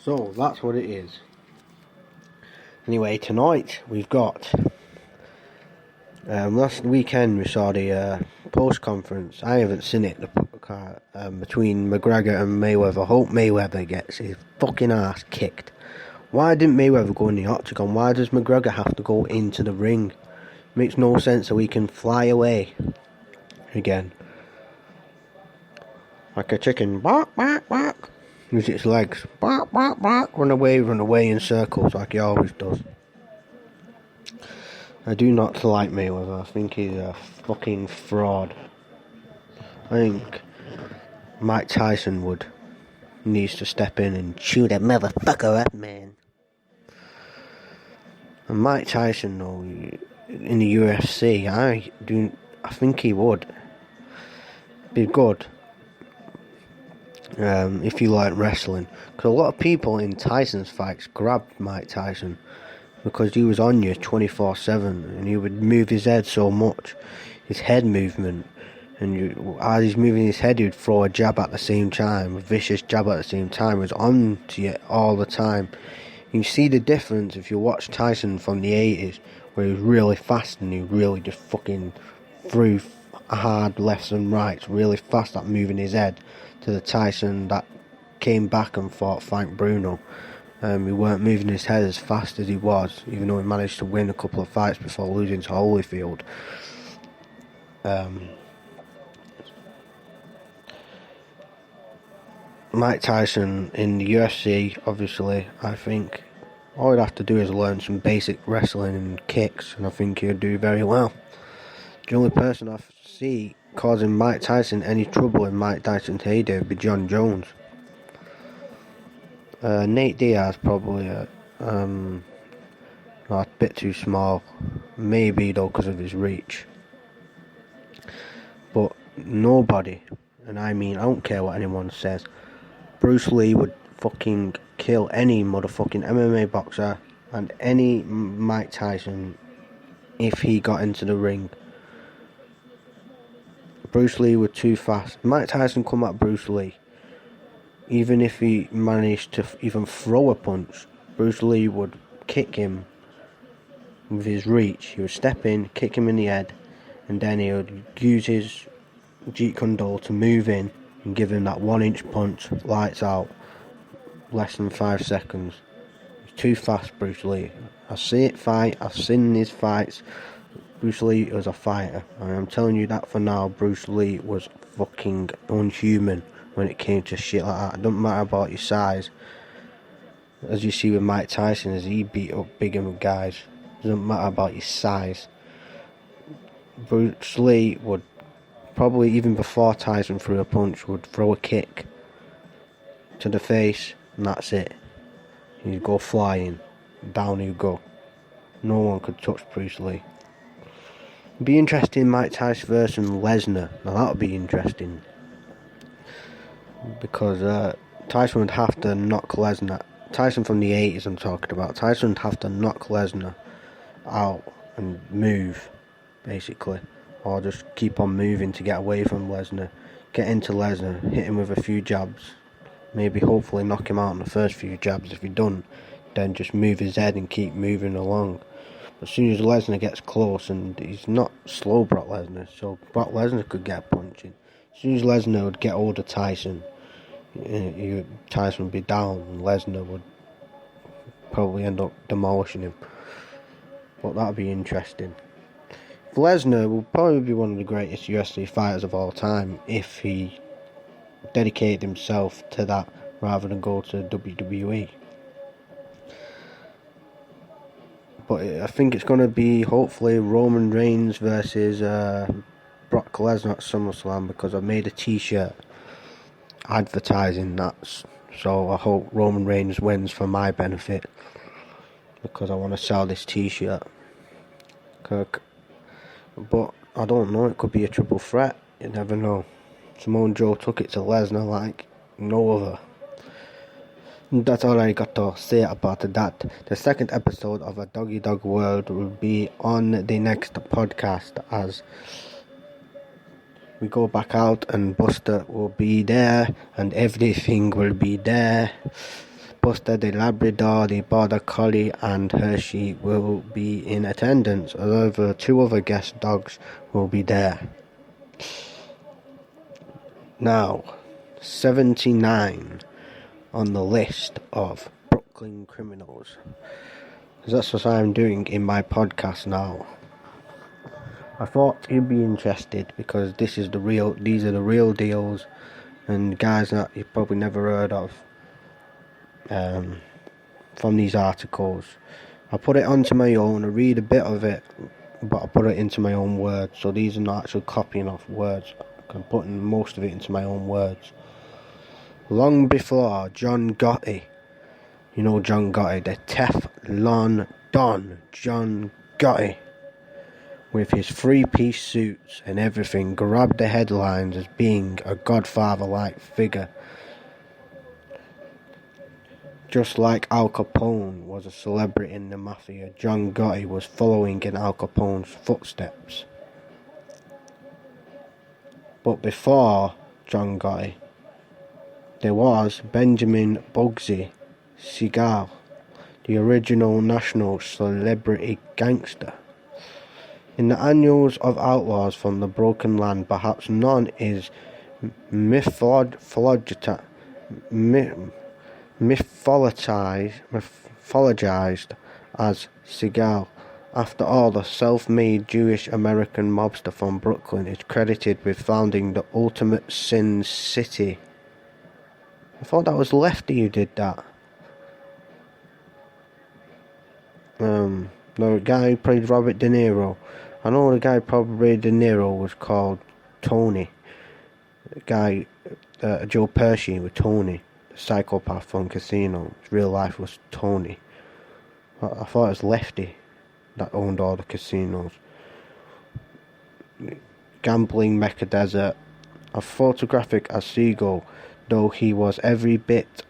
So that's what it is. Anyway, tonight we've got last weekend we saw the post conference. I haven't seen it. Between McGregor and Mayweather. I hope Mayweather gets his fucking ass kicked. Why didn't Mayweather go in the octagon? Why does McGregor have to go into the ring? Makes no sense. So he can fly away again like a chicken. Bark, bark, bark. Use its legs. Bark, bark, bark. Run away in circles like he always does. I do not like Mayweather. I think he's a fucking fraud. I think Mike Tyson needs to step in and chew that motherfucker up, man. And Mike Tyson, though, in the UFC, I think he would be good. If you like wrestling, because a lot of people in Tyson's fights grabbed Mike Tyson because he was on you 24/7 and he would move his head so much, his head movement, and as he's moving his head, he would throw a jab at the same time, a vicious jab at the same time. He was on to you all the time. You see the difference if you watch Tyson from the 80s, where he was really fast and he really just fucking threw hard lefts and rights, really fast at moving his head, to the Tyson that came back and fought Frank Bruno. He weren't moving his head as fast as he was, even though he managed to win a couple of fights before losing to Holyfield. Mike Tyson in the UFC, obviously, I think all he'd have to do is learn some basic wrestling and kicks, and I think he'd do very well. The only person I see causing Mike Tyson any trouble in Mike Tyson's heyday would be John Jones. Nate Diaz probably a bit too small, maybe though because of his reach. But nobody, and I mean I don't care what anyone says, Bruce Lee would fucking kill any motherfucking MMA boxer and any Mike Tyson if he got into the ring. Bruce Lee was too fast. Mike Tyson come at Bruce Lee. Even if he managed to even throw a punch, Bruce Lee would kick him with his reach. He would step in, kick him in the head, and then he would use his Jeet Kune Do to move in and give him that 1-inch punch, lights out, less than 5 seconds. He's too fast, Bruce Lee. I see it fight, I've seen his fights. Bruce Lee was a fighter, and I'm telling you that for now. Bruce Lee was fucking unhuman when it came to shit like that. It doesn't matter about your size. As you see with Mike Tyson, as he beat up bigger guys, it doesn't matter about your size. Bruce Lee would probably, even before Tyson threw a punch, would throw a kick to the face, and that's it. He'd go flying, down he'd go. No one could touch Bruce Lee. It'd be interesting, Mike Tyson versus Lesnar. Now that would be interesting, because Tyson would have to knock Lesnar. Tyson from the 80s I'm talking about. Tyson would have to knock Lesnar out and move, basically, or just keep on moving to get away from Lesnar, get into Lesnar, hit him with a few jabs, maybe hopefully knock him out in the first few jabs. If he doesn't, then just move his head and keep moving along. As soon as Lesnar gets close, and he's not slow, Brock Lesnar, so Brock Lesnar could get punching. As soon as Lesnar would get hold of Tyson, Tyson would be down, and Lesnar would probably end up demolishing him. But that would be interesting. Lesnar will probably be one of the greatest UFC fighters of all time if he dedicated himself to that rather than go to WWE. But I think it's going to be hopefully Roman Reigns versus Brock Lesnar at SummerSlam, because I made a t-shirt advertising that. So I hope Roman Reigns wins for my benefit, because I want to sell this t-shirt. But I don't know, it could be a triple threat. You never know. Samoa Joe took it to Lesnar like no other. That's all I got to say about that. The second episode of A Doggy Dog World will be on the next podcast, as we go back out and Buster will be there and everything will be there. Buster the Labrador, the Border Collie, and Hershey will be in attendance. However, 2 other guest dogs will be there. Now, 79 on the list of Brooklyn criminals. That's what I'm doing in my podcast now. I thought you'd be interested because these are the real deals, and guys that you've probably never heard of from these articles. I put it onto my own, I read a bit of it, but I put it into my own words, so these are not actual copying off words. I'm putting most of it into my own words. Long before John Gotti, you know John Gotti, the Teflon Don John Gotti, with his 3-piece suits and everything, grabbed the headlines as being a godfather-like figure. Just like Al Capone was a celebrity in the mafia, John Gotti was following in Al Capone's footsteps. But before John Gotti, there was Benjamin Bugsy Siegel, the original national celebrity gangster. In the annals of outlaws from the broken land, perhaps none is mythologized as Siegel. After all, the self-made Jewish American mobster from Brooklyn is credited with founding the Ultimate Sin City. I thought that was Lefty who did that. The guy who played Robert De Niro. I know the guy who played De Niro was called Tony. The guy, Joe Pesci with Tony, the psychopath from Casino. His real life was Tony. I thought it was Lefty that owned all the casinos. Gambling Mecca Desert. As photographic as Siegel, though he was every bit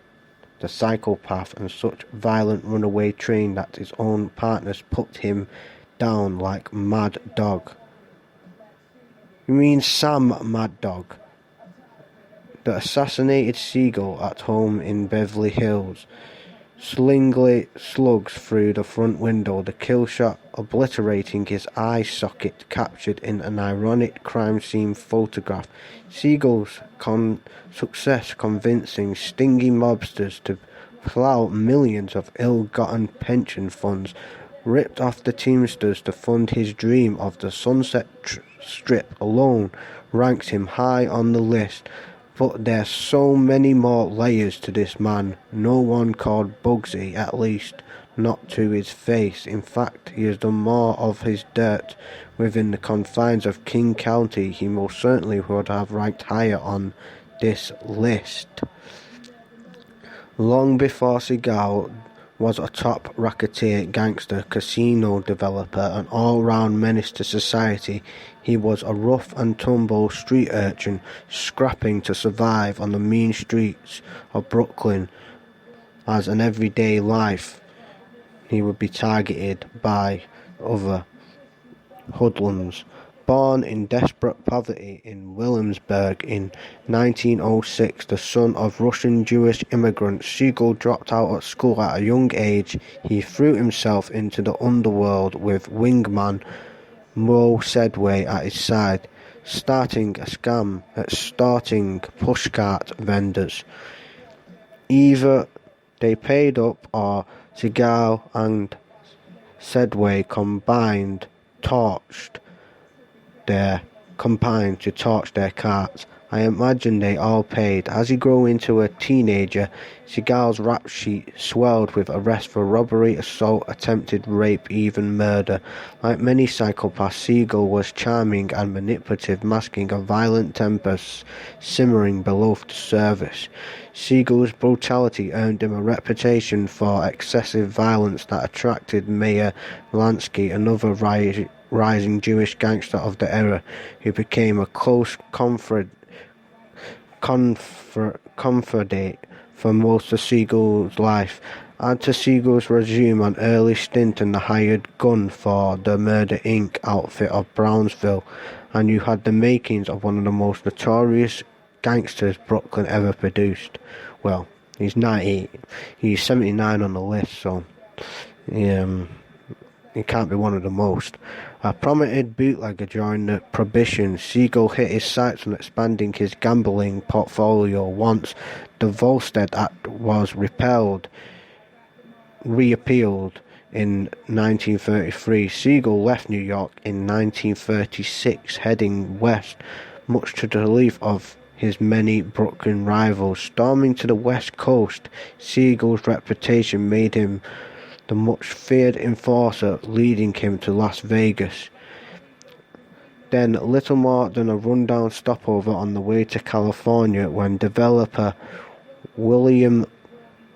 the psychopath and such violent runaway train that his own partners put him down like Mad Dog. You mean Sam Mad Dog? The assassinated Siegel at home in Beverly Hills. Slingly slugs through the front window, the kill shot obliterating his eye socket captured in an ironic crime scene photograph. Siegel's success convincing stingy mobsters to plough millions of ill-gotten pension funds, ripped off the Teamsters to fund his dream of the Sunset Strip alone ranks him high on the list. But there's so many more layers to this man. No one called Bugsy, at least not to his face. In fact, he has done more of his dirt within the confines of King County. He most certainly would have ranked higher on this list. Long before Siegel was a top racketeer, gangster, casino developer, an all-round menace to society, he was a rough-and-tumble street urchin scrapping to survive on the mean streets of Brooklyn. As an everyday life, he would be targeted by other hoodlums. Born in desperate poverty in Williamsburg in 1906, the son of Russian Jewish immigrants, Siegel dropped out of school at a young age. He threw himself into the underworld with wingman Mo Sedway at his side, starting a scam at starting pushcart vendors. Either they paid up or Siegel and Sedway combined to torch their carts. I imagine they all paid. As he grew into a teenager, Siegel's rap sheet swelled with arrests for robbery, assault, attempted rape, even murder. Like many psychopaths, Siegel was charming and manipulative, masking a violent temper simmering below the surface. Siegel's brutality earned him a reputation for excessive violence that attracted Meyer Lansky, another rising Jewish gangster of the era, who became a close confidant for most of Siegel's life. Add to Siegel's resume an early stint in the hired gun for the Murder Inc. outfit of Brownsville, and you had the makings of one of the most notorious gangsters Brooklyn ever produced. Well, He's 90. He's 79 on the list, so he can't be one of the most. A prominent bootlegger during the Prohibition, Siegel hit his sights on expanding his gambling portfolio once the Volstead Act was repealed in 1933. Siegel left New York in 1936, heading west, much to the relief of his many Brooklyn rivals. Storming to the West Coast, Siegel's reputation made him the much-feared enforcer, leading him to Las Vegas. Then little more than a rundown stopover on the way to California when developer William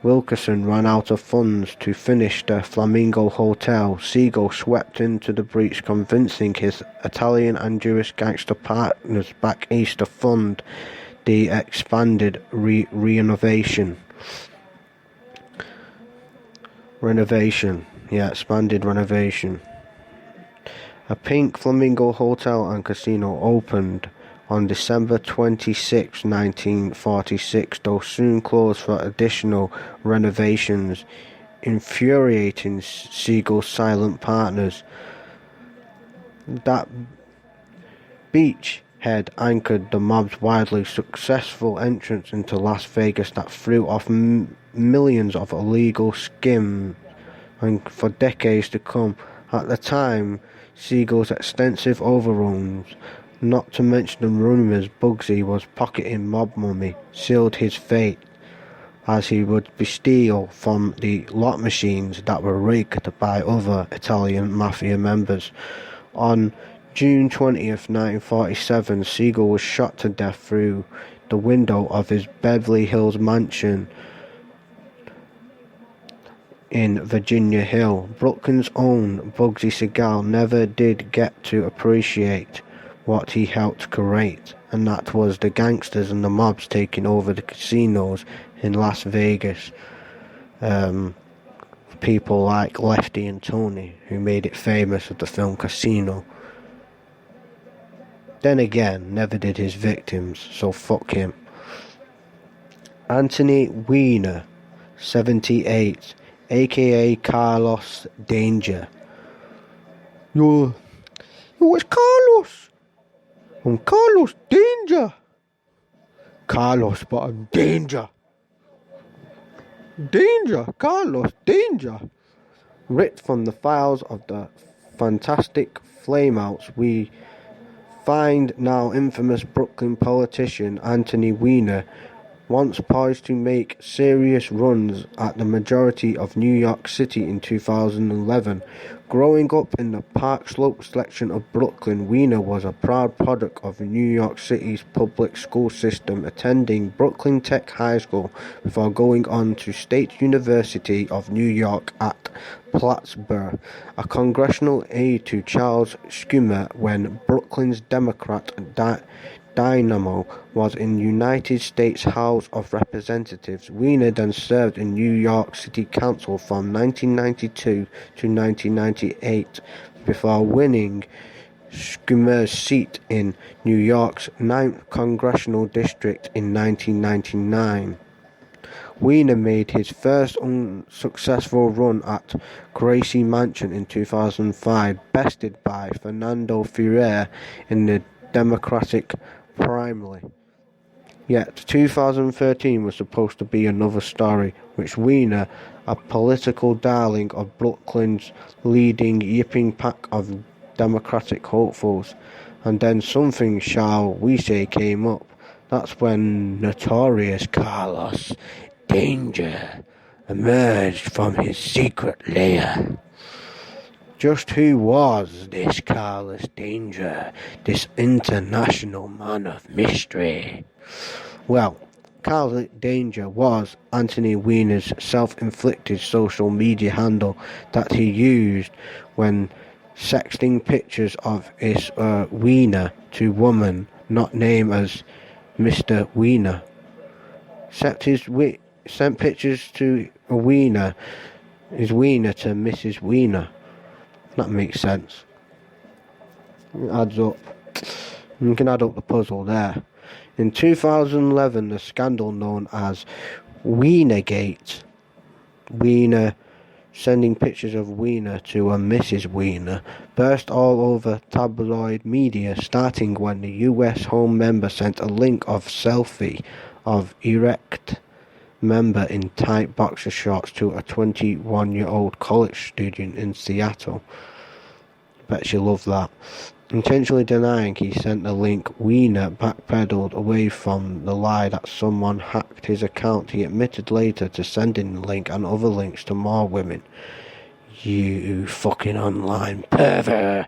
Wilkerson ran out of funds to finish the Flamingo Hotel. Siegel swept into the breach, convincing his Italian and Jewish gangster partners back east to fund the expanded renovation. A pink Flamingo Hotel and Casino opened on December 26, 1946, though soon closed for additional renovations, infuriating Siegel's silent partners. That beachhead anchored the mob's wildly successful entrance into Las Vegas that threw off millions of illegal skims and for decades to come. At the time, Siegel's extensive overruns, not to mention the rumours Bugsy was pocketing mob money, sealed his fate, as he would steal from the lot machines that were rigged by other Italian mafia members. On June 20th, 1947, Siegel was shot to death through the window of his Beverly Hills mansion in Virginia Hill. Brooklyn's own Bugsy Siegel never did get to appreciate what he helped create, and that was the gangsters and the mobs taking over the casinos in Las Vegas. People like Lefty and Tony, who made it famous with the film Casino. Then again, never did his victims, so fuck him. Anthony Weiner, 78, aka Carlos Danger. Yo, it's Carlos. I'm Carlos Danger. Carlos, but I'm Danger. Carlos Danger. Ripped from the files of the fantastic flameouts, we find now infamous Brooklyn politician Anthony Weiner, once poised to make serious runs at the majority of New York City in 2011. Growing up in the Park Slope section of Brooklyn, Weiner was a proud product of New York City's public school system, attending Brooklyn Tech High School before going on to State University of New York at Plattsburgh, a congressional aide to Charles Schumer when Brooklyn's Democrat dynamo was in United States House of Representatives. Weiner then served in New York City Council from 1992 to 1998 before winning Schumer's seat in New York's 9th Congressional District in 1999. Weiner made his first unsuccessful run at Gracie Mansion in 2005, bested by Fernando Ferrer in the Democratic primary. Yet 2013 was supposed to be another story, which Weiner, a political darling of Brooklyn's leading yipping pack of Democratic hopefuls, and then something, shall we say, came up. That's when notorious Carlos Danger emerged from his secret lair. Just who was this Carlos Danger, this international man of mystery? Well, Carlos Danger was Anthony Weiner's self-inflicted social media handle that he used when sexting pictures of his Weiner to woman not named as Mr. Weiner. Sent pictures to a Weiner, his Weiner to Mrs. Weiner. That makes sense. It adds up. You can add up the puzzle there. In 2011, the scandal known as Weinergate. Weiner sending pictures of Weiner to a Mrs. Weiner burst all over tabloid media, starting when the US Home member sent a link of selfie of erect member in tight boxer shorts to a 21-year-old college student in Seattle. Bet she loved that. Intentionally denying he sent the link, Weiner backpedaled away from the lie that someone hacked his account. He admitted later to sending the link and other links to more women. You fucking online pervert.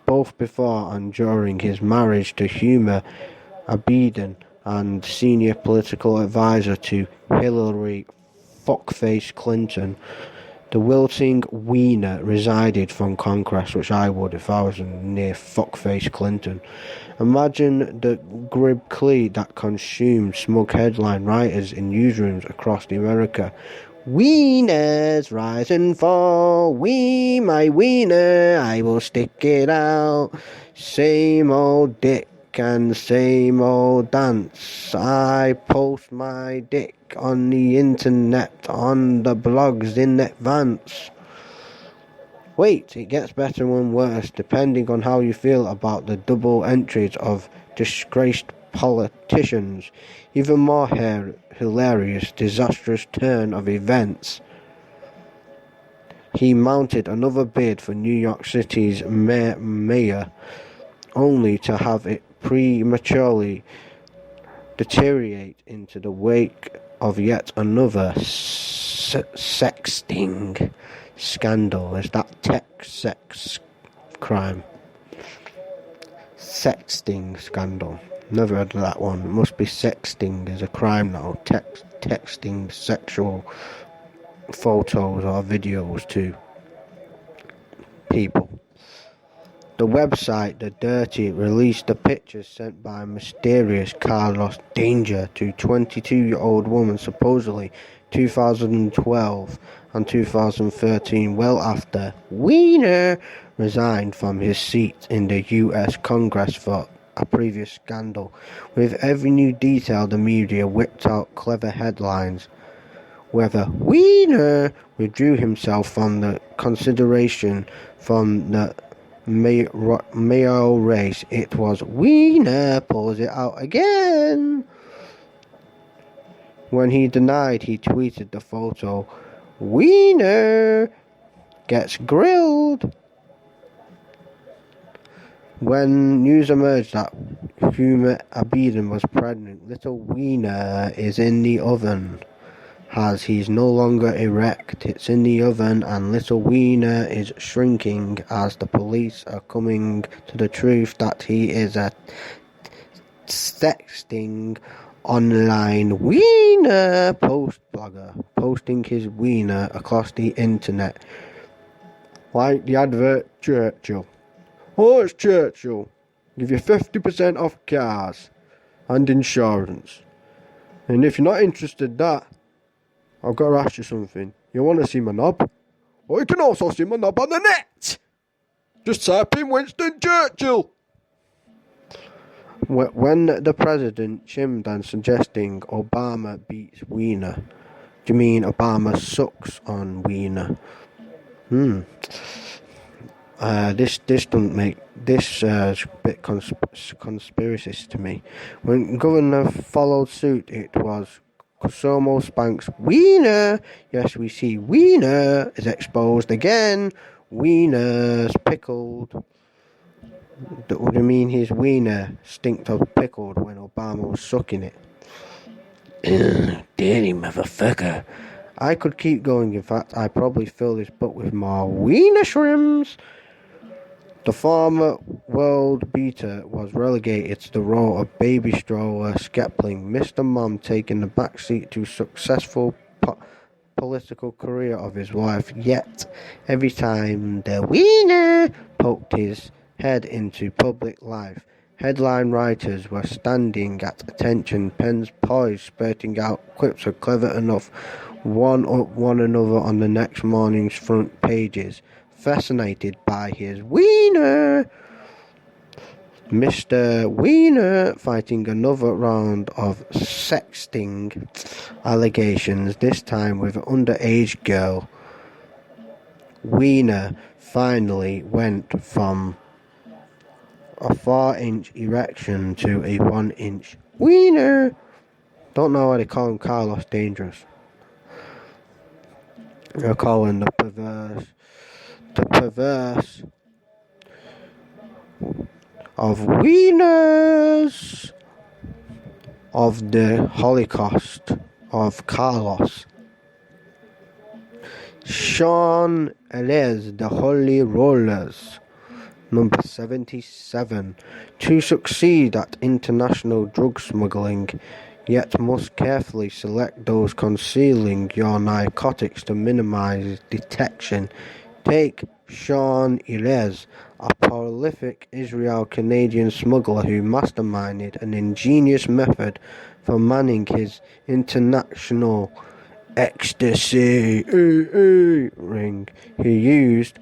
Both before and during his marriage to Huma Abedin and senior political advisor to Hillary fuckface Clinton, the wilting Weiner resided from Congress, which I would if I was near fuckface Clinton. Imagine the grim glee that consumed smug headline writers in newsrooms across the America. Wieners rise and fall, my wiener, I will stick it out. Same old dick and same old dance. I post my dick on the internet, on the blogs in advance. Wait, it gets better and worse depending on how you feel about the double entries of disgraced politicians. Even more hilarious, disastrous turn of events. He mounted another bid for New York City's mayor, only to have it prematurely deteriorate into the wake of yet another sexting scandal. Is that sex crime? Sexting scandal. Never heard of that one. It must be sexting is a crime now. Texting sexual photos or videos to people. The website The Dirty released the pictures sent by mysterious Carlos Danger to 22-year-old woman supposedly 2012 and 2013, well after Weiner resigned from his seat in the US Congress for a previous scandal. With every new detail, the media whipped out clever headlines. Whether Weiner withdrew himself from the consideration from the mayoral race, it was Weiner pulls it out again. When he denied, he tweeted the photo, Weiner gets grilled. When news emerged that Huma Abedin was pregnant, little Weiner is in the oven. As he's no longer erect, it's in the oven, and little Weiner is shrinking as the police are coming to the truth that he is a sexting online Weiner post blogger, posting his Weiner across the internet. Like the advert Churchill. Oh, it's Churchill. Give you 50% off cars and insurance. And if you're not interested in that, I've got to ask you something. You want to see my knob? Well, you can also see my knob on the net. Just type in Winston Churchill. When the president chimed on suggesting Obama beats Weiner, do you mean Obama sucks on Weiner? This doesn't make this a bit conspiracist to me. When Governor followed suit, it was Cuomo spanks Weiner. Yes, we see Weiner is exposed again. Weiner's pickled. What do you mean his Weiner stinked of pickled when Obama was sucking it? Dirty motherfucker. I could keep going. In fact, I probably fill this book with more Weiner shrimps. The former world beater was relegated to the role of baby stroller Skepling, Mr. Mom taking the backseat to successful political career of his wife. Yet, every time the Weiner poked his head into public life, headline writers were standing at attention, pens poised, spurting out quips so clever enough, one up one another on the next morning's front pages. Fascinated by his Weiner. Mr. Weiner fighting another round of sexting allegations, this time with an underage girl. Weiner finally went from a 4-inch erection to a 1-inch wiener. Don't know why they call him Carlos Dangerous. They're calling the perverse of wieners of the Holocaust of Carlos. Sean Elez, the Holy Rollers, number 77, to succeed at international drug smuggling, yet must carefully select those concealing your narcotics to minimize detection. Take Sean Elez, a prolific Israel-Canadian smuggler who masterminded an ingenious method for manning his international ecstasy ring. He used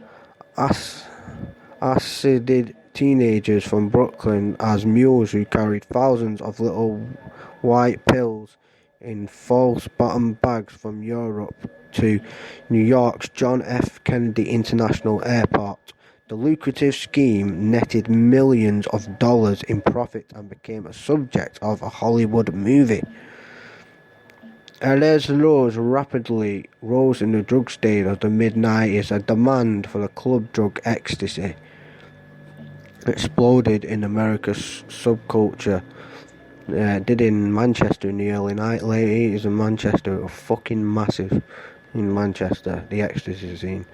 acided teenagers from Brooklyn as mules who carried thousands of little white pills in false bottom bags from Europe to New York's John F. Kennedy International Airport. The lucrative scheme netted millions of dollars in profit and became a subject of a Hollywood movie. Elez rapidly rose in the drug state of the mid-90s. A demand for the club drug ecstasy exploded in America's subculture. Did in Manchester in the late 80s in Manchester. It was fucking massive in Manchester, the ecstasy scene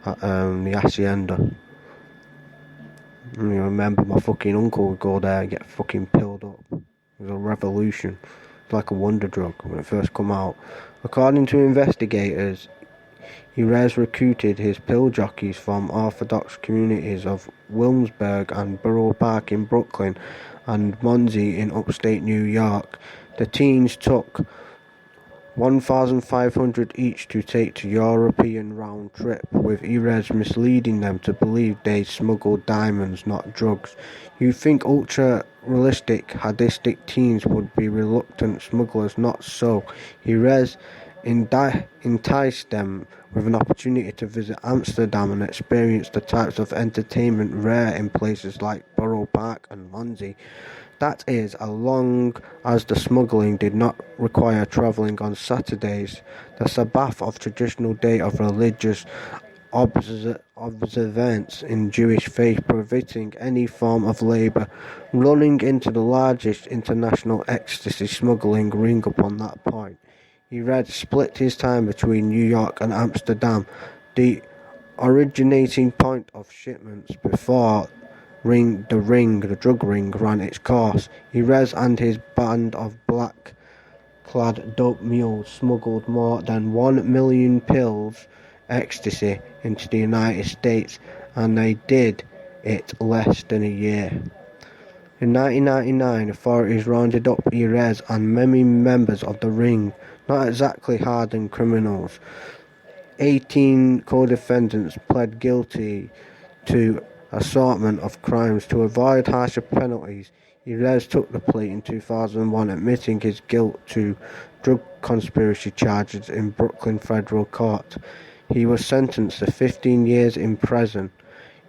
at the Hacienda. And you remember my fucking uncle would go there and get fucking pilled up. It was a revolution. It's like a wonder drug when it first come out. According to investigators, Erez recruited his pill jockeys from Orthodox communities of Williamsburg and Borough Park in Brooklyn and Monsey in upstate New York. The teens took $1,500 each to take to European round trip, with Erez misleading them to believe they smuggled diamonds, not drugs. You think ultra-realistic, sadistic teens would be reluctant smugglers? Not so. Erez enticed them with an opportunity to visit Amsterdam and experience the types of entertainment rare in places like Borough Park and Monsey. That is, as long as the smuggling did not require travelling on Saturdays, the Sabbath of traditional day of religious observance in Jewish faith, prohibiting any form of labour, running into the largest international ecstasy smuggling ring upon that point. Erez split his time between New York and Amsterdam, the originating point of shipments before the drug ring ran its course. Erez and his band of black-clad dope mules smuggled more than 1 million pills ecstasy into the United States, and they did it less than a year. In 1999, authorities rounded up Erez and many members of the ring, not exactly hardened criminals. 18 co-defendants pled guilty to assortment of crimes. To avoid harsher penalties, Erez took the plea in 2001, admitting his guilt to drug conspiracy charges in Brooklyn Federal Court. He was sentenced to 15 years in prison.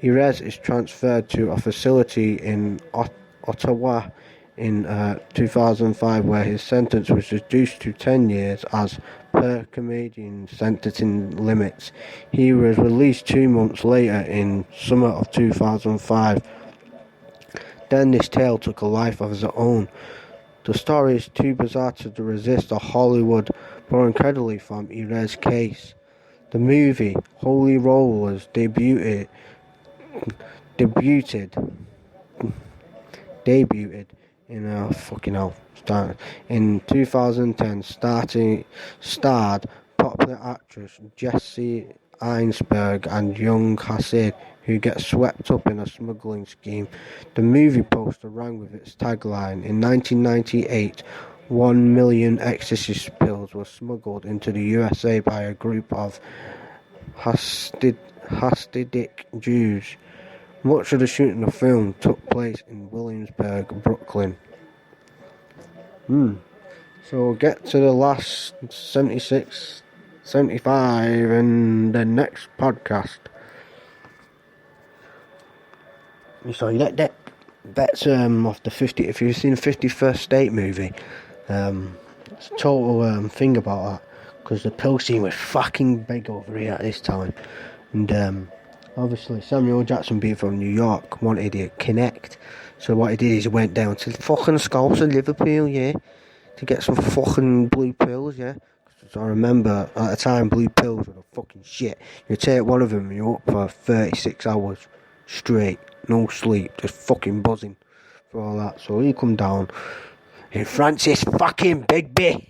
Erez is transferred to a facility in Ottawa in 2005, where his sentence was reduced to 10 years as per Canadian sentencing limits. He was released 2 months later in summer of 2005. Then this tale took a life of its own. The story is too bizarre to resist a Hollywood incredibly from Erez's case. The movie Holy Rollers debuted in 2010, starred popular actress Jesse Einsberg and young Hasid, who get swept up in a smuggling scheme. The movie poster rang with its tagline. In 1998, 1 million ecstasy pills were smuggled into the USA by a group of Hasidic Jews Much of the shooting of the film took place in Williamsburg, Brooklyn. So we'll get to the last 76, 75 in the next podcast. So that's off the 50. If you've seen the 51st State movie, it's a total thing about that, because the pill scene was fucking big over here at this time, and obviously Samuel Jackson, being from New York, wanted to connect. So what he did is he went down to the fucking Scots in Liverpool, yeah, to get some fucking blue pills, yeah. So I remember at the time, blue pills were the fucking shit. You take one of them and you're up for 36 hours straight, no sleep, just fucking buzzing for all that. So he come down, and Francis fucking Bigby,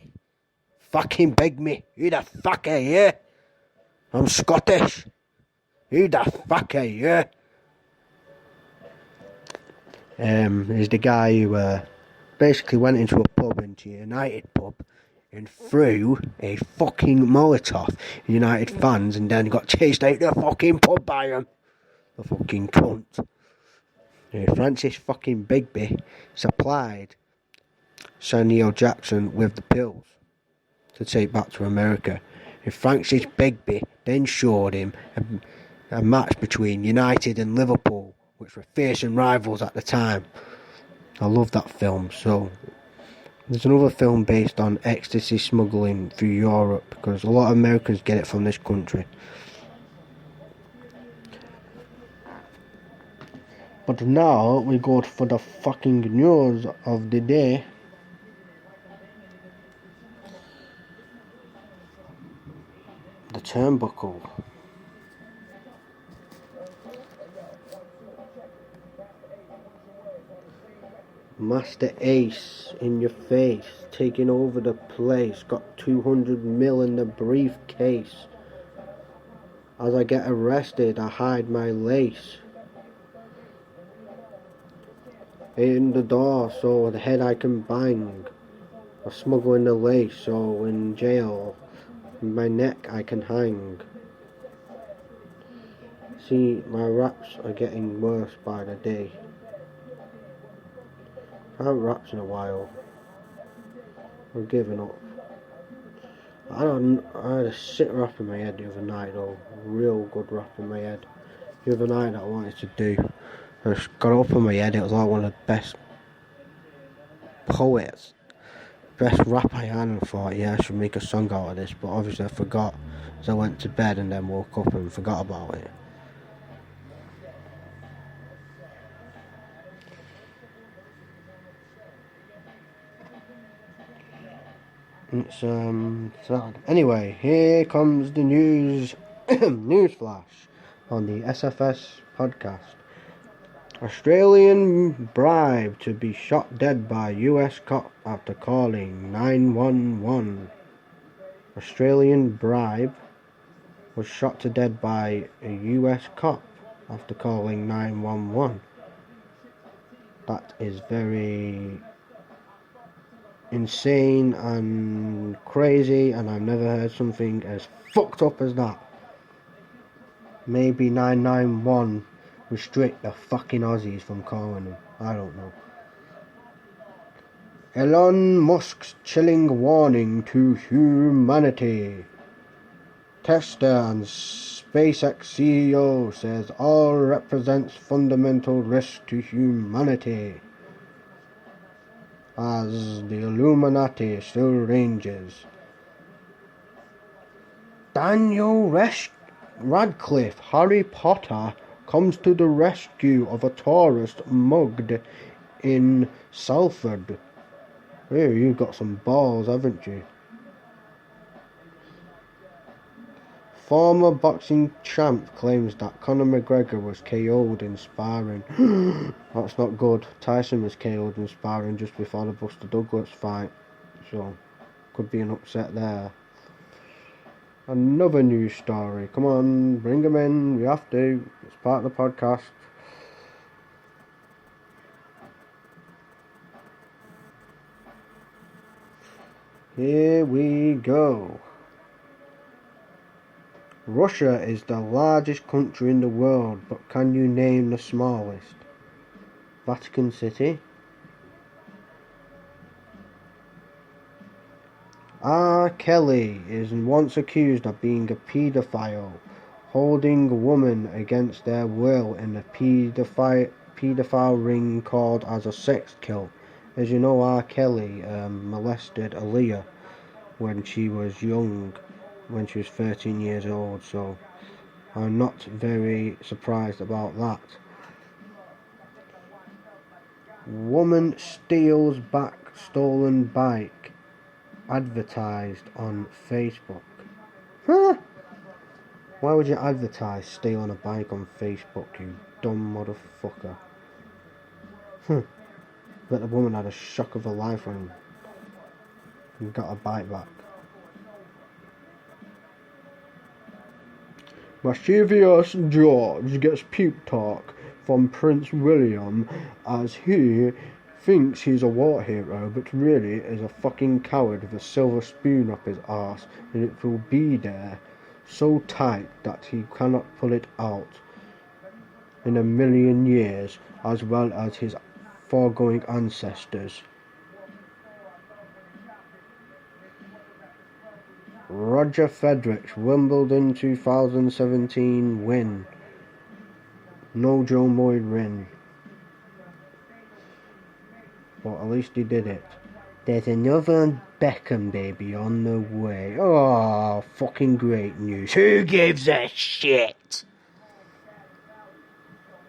who the fuck are you? I'm Scottish. Who the fuck are you? Is the guy who basically went into a pub, into a United pub, and threw a fucking Molotov at United fans, and then got chased out of the fucking pub by them. The fucking cunt. Francis fucking Bigby supplied Samuel Jackson with the pills to take back to America. And Francis Bigby then showed him a match between United and Liverpool, which were fearsome rivals at the time. I love that film. So there's another film based on ecstasy smuggling through Europe, because a lot of Americans get it from this country. But now we go for the fucking news of the day. The turnbuckle. Master Ace in your face, taking over the place, got 200 mil in the briefcase. As I get arrested, I hide my lace in the door so the head I can bang. I smuggle in the lace so in jail my neck I can hang. See, my raps are getting worse by the day. I haven't rapped in a while. I'm giving up. I had a sick rap in my head the other night though. A real good rap in my head. The other night that I wanted to do. I just got up in my head. It was like one of the best poets, best rap I had, and I thought, yeah, I should make a song out of this. But obviously I forgot. So I went to bed and then woke up and forgot about it. It's sad. Anyway, here comes the news news flash on the SFS podcast. Australian bribe to be shot dead by US cop after calling 911. Australian bribe was shot to dead by a US cop after calling 911. That is very insane and crazy, and I've never heard something as fucked up as that. Maybe 991 restrict the fucking Aussies from calling them. I don't know. Elon Musk's chilling warning to humanity. Tesla and SpaceX CEO says all represents fundamental risk to humanity, as the Illuminati still ranges. Daniel Radcliffe, Harry Potter, comes to the rescue of a tourist mugged in Salford. Hey, you've got some balls, haven't you? Former boxing champ claims that Conor McGregor was KO'd in sparring. That's not good. Tyson was KO'd in sparring just before the Buster Douglas fight. So, could be an upset there. Another news story. Come on, bring them in. We have to. It's part of the podcast. Here we go. Russia is the largest country in the world, but can you name the smallest? Vatican City. R. Kelly is once accused of being a paedophile, holding a woman against their will in a paedophile ring called as a sex kill. As you know, R. Kelly molested Aaliyah when she was young, when she was 13 years old, so I'm not very surprised about that. Woman steals back stolen bike, advertised on Facebook. Huh? Why would you advertise stealing a bike on Facebook, you dumb motherfucker? Bet the woman had a shock of her life when he got her bike back. Mischievous George gets puke talk from Prince William as he thinks he's a war hero, but really is a fucking coward with a silver spoon up his arse, and it will be there so tight that he cannot pull it out in a million years, as well as his foregoing ancestors. Roger Federer's Wimbledon 2017 win. No Joe Boyd win. But at least he did it. There's another Beckham baby on the way. Oh, fucking great news. Who gives a shit?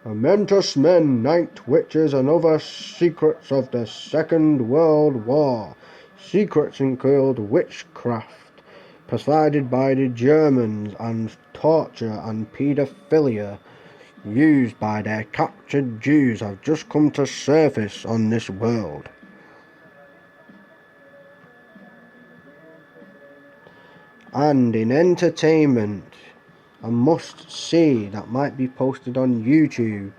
Momentous men, night witches and other secrets of the Second World War. Secrets include witchcraft, provided by the Germans, and torture and paedophilia used by their captured Jews have just come to surface on this world. And in entertainment, a must-see that might be posted on YouTube,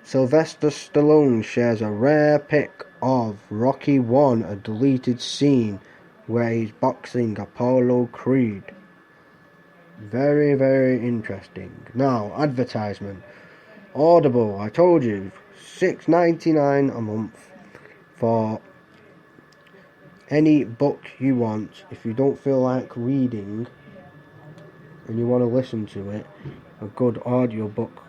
Sylvester Stallone shares a rare pic of Rocky 1, a deleted scene where he's boxing Apollo Creed. Very, very interesting. Now, advertisement. Audible, I told you, $6.99 a month for any book you want. If you don't feel like reading and you want to listen to it, a good audiobook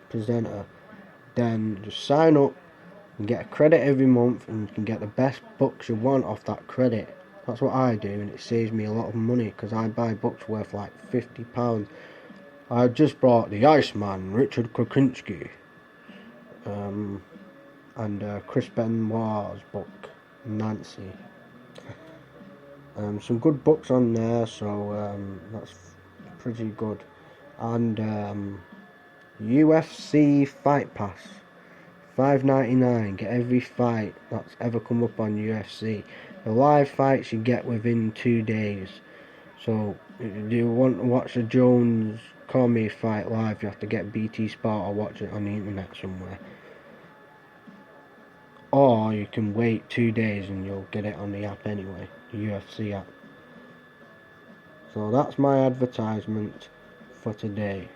presenter, then just sign up and get a credit every month, and you can get the best books you want off that credit. That's what I do, and it saves me a lot of money because I buy books worth like £50. I just bought The Iceman, Richard Kuklinski, and Chris Benoit's book, Nancy. Some good books on there, so that's pretty good. And UFC Fight Pass, $5.99. Get every fight that's ever come up on UFC. The live fights you get within 2 days. So if you want to watch the Jones Cormier fight live, you have to get BT Sport or watch it on the internet somewhere. Or you can wait 2 days and you'll get it on the app anyway, the UFC app. So that's my advertisement for today.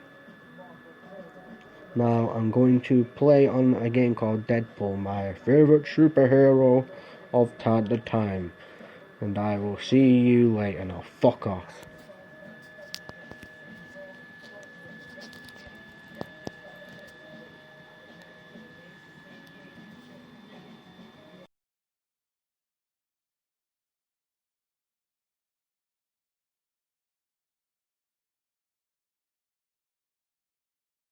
Now I'm going to play on a game called Deadpool, my favourite superhero of the time. And I will see you later. Now fuck off.